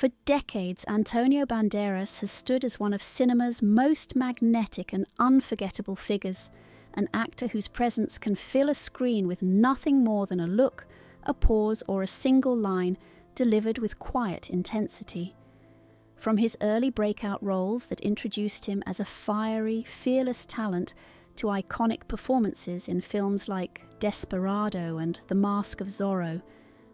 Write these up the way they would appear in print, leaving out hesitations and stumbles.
For decades, Antonio Banderas has stood as one of cinema's most magnetic and unforgettable figures, an actor whose presence can fill a screen with nothing more than a look, a pause, or a single line delivered with quiet intensity. From his early breakout roles that introduced him as a fiery, fearless talent to iconic performances in films like Desperado and The Mask of Zorro,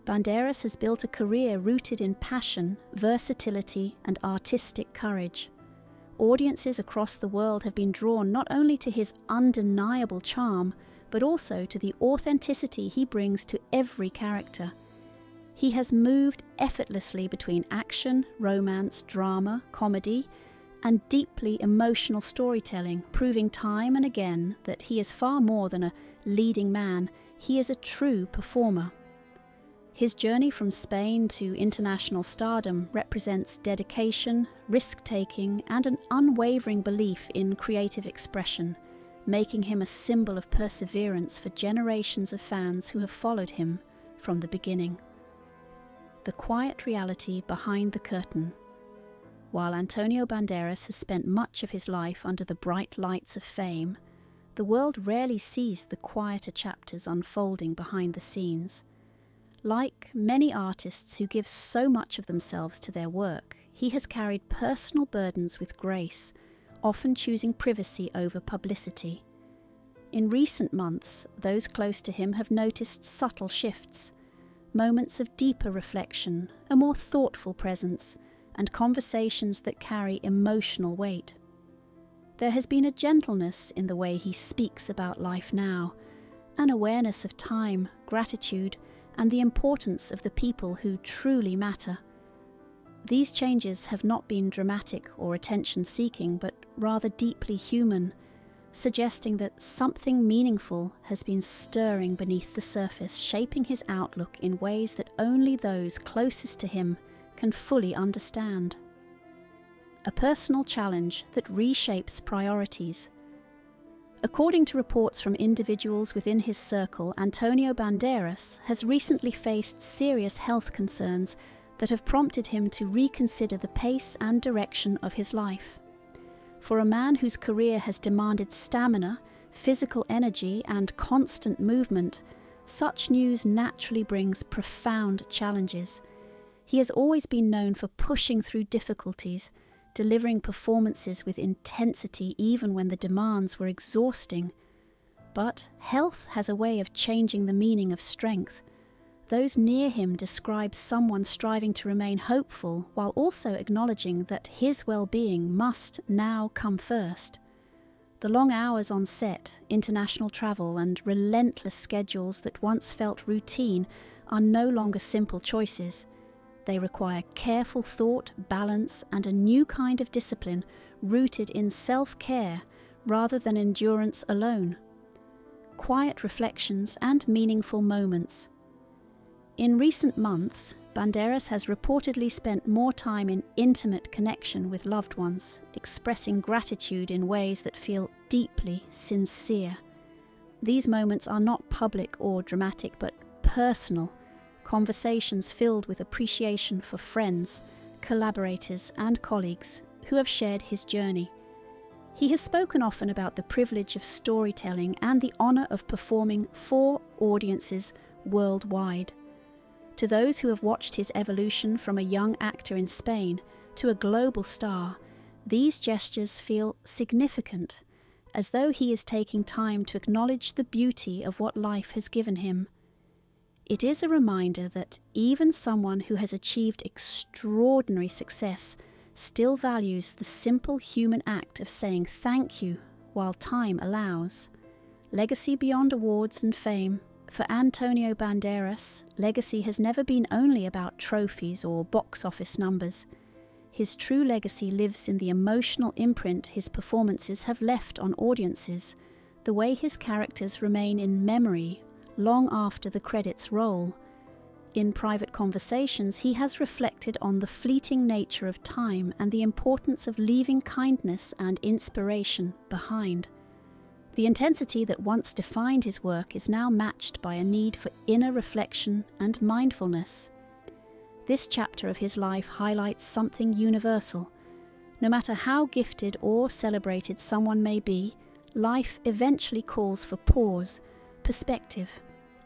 Banderas has built a career rooted in passion, versatility, and artistic courage. Audiences across the world have been drawn not only to his undeniable charm, but also to the authenticity he brings to every character. He has moved effortlessly between action, romance, drama, comedy, and deeply emotional storytelling, proving time and again that he is far more than a leading man, he is a true performer. His journey from Spain to international stardom represents dedication, risk-taking, and an unwavering belief in creative expression, making him a symbol of perseverance for generations of fans who have followed him from the beginning. The quiet reality behind the curtain. While Antonio Banderas has spent much of his life under the bright lights of fame, the world rarely sees the quieter chapters unfolding behind the scenes. Like many artists who give so much of themselves to their work, he has carried personal burdens with grace, often choosing privacy over publicity. In recent months, those close to him have noticed subtle shifts, moments of deeper reflection, a more thoughtful presence, and conversations that carry emotional weight. There has been a gentleness in the way he speaks about life now, an awareness of time, gratitude, and the importance of the people who truly matter. These changes have not been dramatic or attention-seeking, but rather deeply human, suggesting that something meaningful has been stirring beneath the surface, shaping his outlook in ways that only those closest to him can fully understand. A personal challenge that reshapes priorities. According to reports from individuals within his circle, Antonio Banderas has recently faced serious health concerns that have prompted him to reconsider the pace and direction of his life. For a man whose career has demanded stamina, physical energy, and constant movement, such news naturally brings profound challenges. He has always been known for pushing through difficulties, delivering performances with intensity even when the demands were exhausting. But health has a way of changing the meaning of strength. Those near him describe someone striving to remain hopeful while also acknowledging that his well-being must now come first. The long hours on set, international travel, and relentless schedules that once felt routine are no longer simple choices. They require careful thought, balance, and a new kind of discipline rooted in self-care rather than endurance alone. Quiet reflections and meaningful moments. In recent months, Banderas has reportedly spent more time in intimate connection with loved ones, expressing gratitude in ways that feel deeply sincere. These moments are not public or dramatic, but personal, conversations filled with appreciation for friends, collaborators, and colleagues who have shared his journey. He has spoken often about the privilege of storytelling and the honor of performing for audiences worldwide. To those who have watched his evolution from a young actor in Spain to a global star, these gestures feel significant, as though he is taking time to acknowledge the beauty of what life has given him. It is a reminder that even someone who has achieved extraordinary success still values the simple human act of saying thank you while time allows. Legacy beyond awards and fame. For Antonio Banderas, legacy has never been only about trophies or box office numbers. His true legacy lives in the emotional imprint his performances have left on audiences, the way his characters remain in memory long after the credits roll. In private conversations, he has reflected on the fleeting nature of time and the importance of leaving kindness and inspiration behind. The intensity that once defined his work is now matched by a need for inner reflection and mindfulness. this chapter of his life highlights something universal. No matter how gifted or celebrated someone may be, life eventually calls for pause, perspective,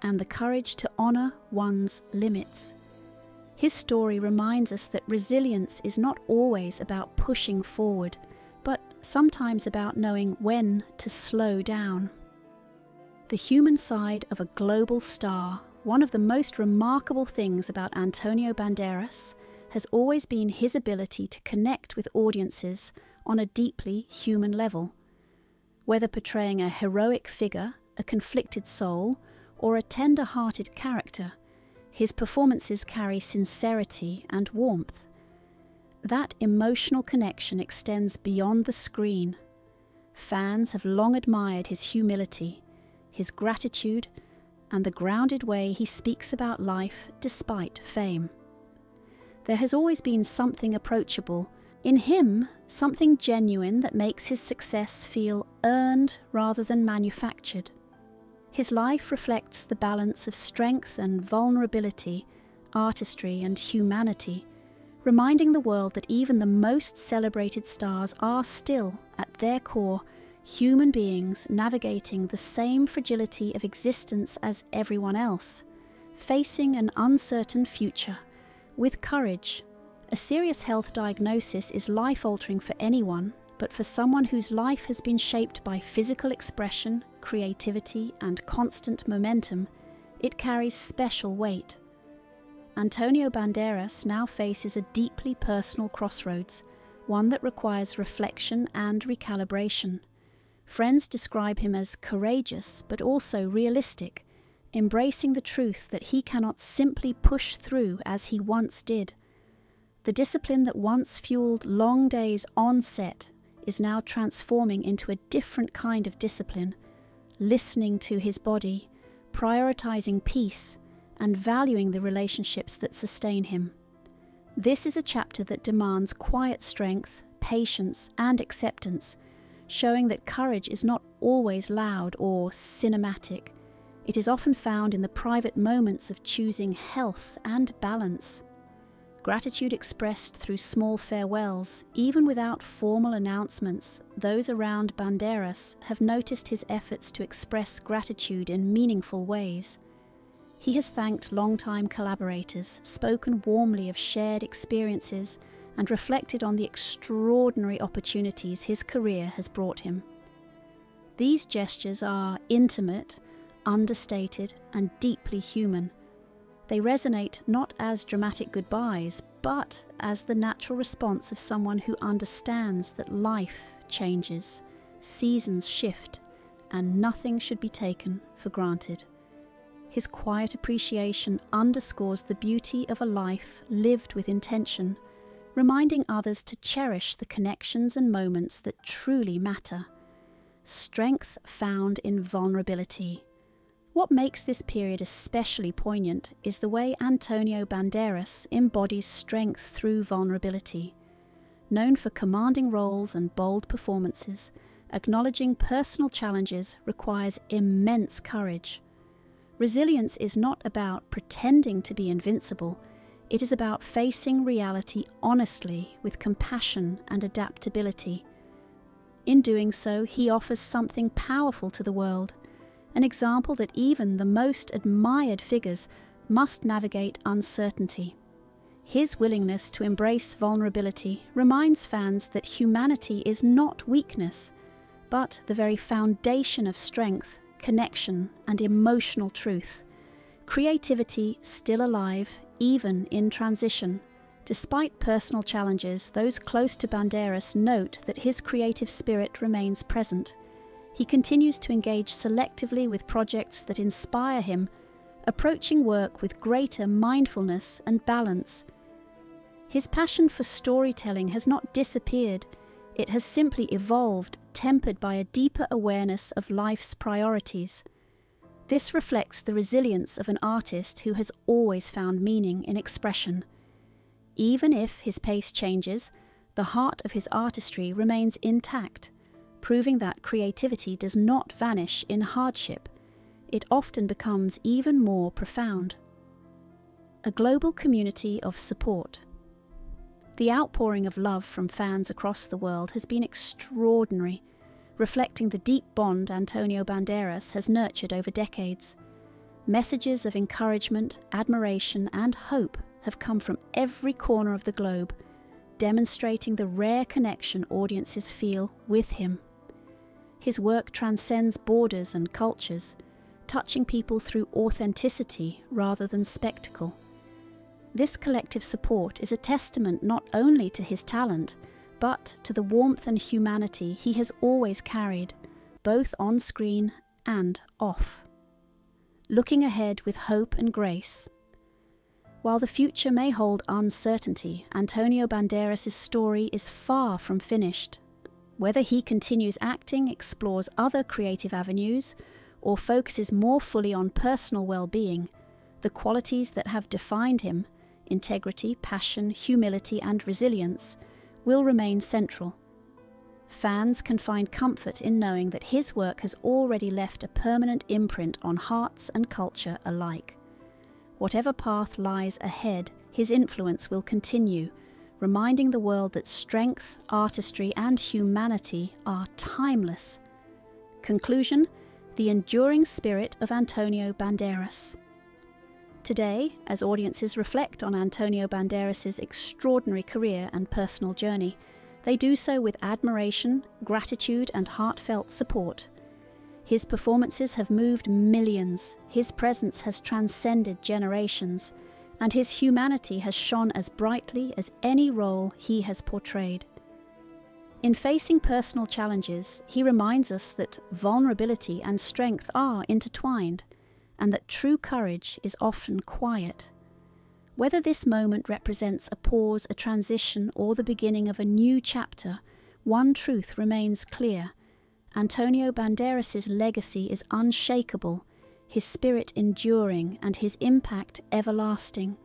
and the courage to honor one's limits. His story reminds us that resilience is not always about pushing forward, but sometimes about knowing when to slow down. The human side of a global star, one of the most remarkable things about Antonio Banderas, has always been his ability to connect with audiences on a deeply human level. Whether portraying a heroic figure, a conflicted soul, or a tender-hearted character, his performances carry sincerity and warmth. That emotional connection extends beyond the screen. Fans have long admired his humility, his gratitude, and the grounded way he speaks about life despite fame. There has always been something approachable in him, something genuine that makes his success feel earned rather than manufactured. His life reflects the balance of strength and vulnerability, artistry and humanity, reminding the world that even the most celebrated stars are still, at their core, human beings navigating the same fragility of existence as everyone else, facing an uncertain future with courage. A serious health diagnosis is life-altering for anyone, but for someone whose life has been shaped by physical expression, creativity, and constant momentum, it carries special weight. Antonio Banderas now faces a deeply personal crossroads, one that requires reflection and recalibration. Friends describe him as courageous but also realistic, embracing the truth that he cannot simply push through as he once did. The discipline that once fueled long days on set is now transforming into a different kind of discipline, listening to his body, prioritizing peace, and valuing the relationships that sustain him. This is a chapter that demands quiet strength, patience, and acceptance, showing that courage is not always loud or cinematic. It is often found in the private moments of choosing health and balance. Gratitude expressed through small farewells, even without formal announcements, those around Banderas have noticed his efforts to express gratitude in meaningful ways. He has thanked longtime collaborators, spoken warmly of shared experiences, and reflected on the extraordinary opportunities his career has brought him. These gestures are intimate, understated, and deeply human. They resonate not as dramatic goodbyes, but as the natural response of someone who understands that life changes, seasons shift, and nothing should be taken for granted. His quiet appreciation underscores the beauty of a life lived with intention, reminding others to cherish the connections and moments that truly matter. Strength found in vulnerability. What makes this period especially poignant is the way Antonio Banderas embodies strength through vulnerability. Known for commanding roles and bold performances, acknowledging personal challenges requires immense courage. Resilience is not about pretending to be invincible. It is about facing reality honestly with compassion and adaptability. In doing so, he offers something powerful to the world, an example that even the most admired figures must navigate uncertainty. His willingness to embrace vulnerability reminds fans that humanity is not weakness, but the very foundation of strength, connection, and emotional truth. Creativity still alive, even in transition. Despite personal challenges, those close to Banderas note that his creative spirit remains present. He continues to engage selectively with projects that inspire him, approaching work with greater mindfulness and balance. His passion for storytelling has not disappeared. It has simply evolved, tempered by a deeper awareness of life's priorities. This reflects the resilience of an artist who has always found meaning in expression. Even if his pace changes, the heart of his artistry remains intact, proving that creativity does not vanish in hardship. It often becomes even more profound. a global community of support. The outpouring of love from fans across the world has been extraordinary, reflecting the deep bond Antonio Banderas has nurtured over decades. Messages of encouragement, admiration, and hope have come from every corner of the globe, demonstrating the rare connection audiences feel with him. His work transcends borders and cultures, touching people through authenticity rather than spectacle. This collective support is a testament not only to his talent, but to the warmth and humanity he has always carried, both on screen and off. Looking ahead with hope and grace. While the future may hold uncertainty, Antonio Banderas' story is far from finished. Whether he continues acting, explores other creative avenues, or focuses more fully on personal well-being, the qualities that have defined him, integrity, passion, humility, and resilience, will remain central. Fans can find comfort in knowing that his work has already left a permanent imprint on hearts and culture alike. Whatever path lies ahead, his influence will continue, reminding the world that strength, artistry, and humanity are timeless. Conclusion: the enduring spirit of Antonio Banderas. Today, as audiences reflect on Antonio Banderas' extraordinary career and personal journey, they do so with admiration, gratitude, and heartfelt support. His performances have moved millions, his presence has transcended generations, and his humanity has shone as brightly as any role he has portrayed. In facing personal challenges, he reminds us that vulnerability and strength are intertwined, and that true courage is often quiet. Whether this moment represents a pause, a transition, or the beginning of a new chapter, one truth remains clear: Antonio Banderas' legacy is unshakable, his spirit enduring, and his impact everlasting.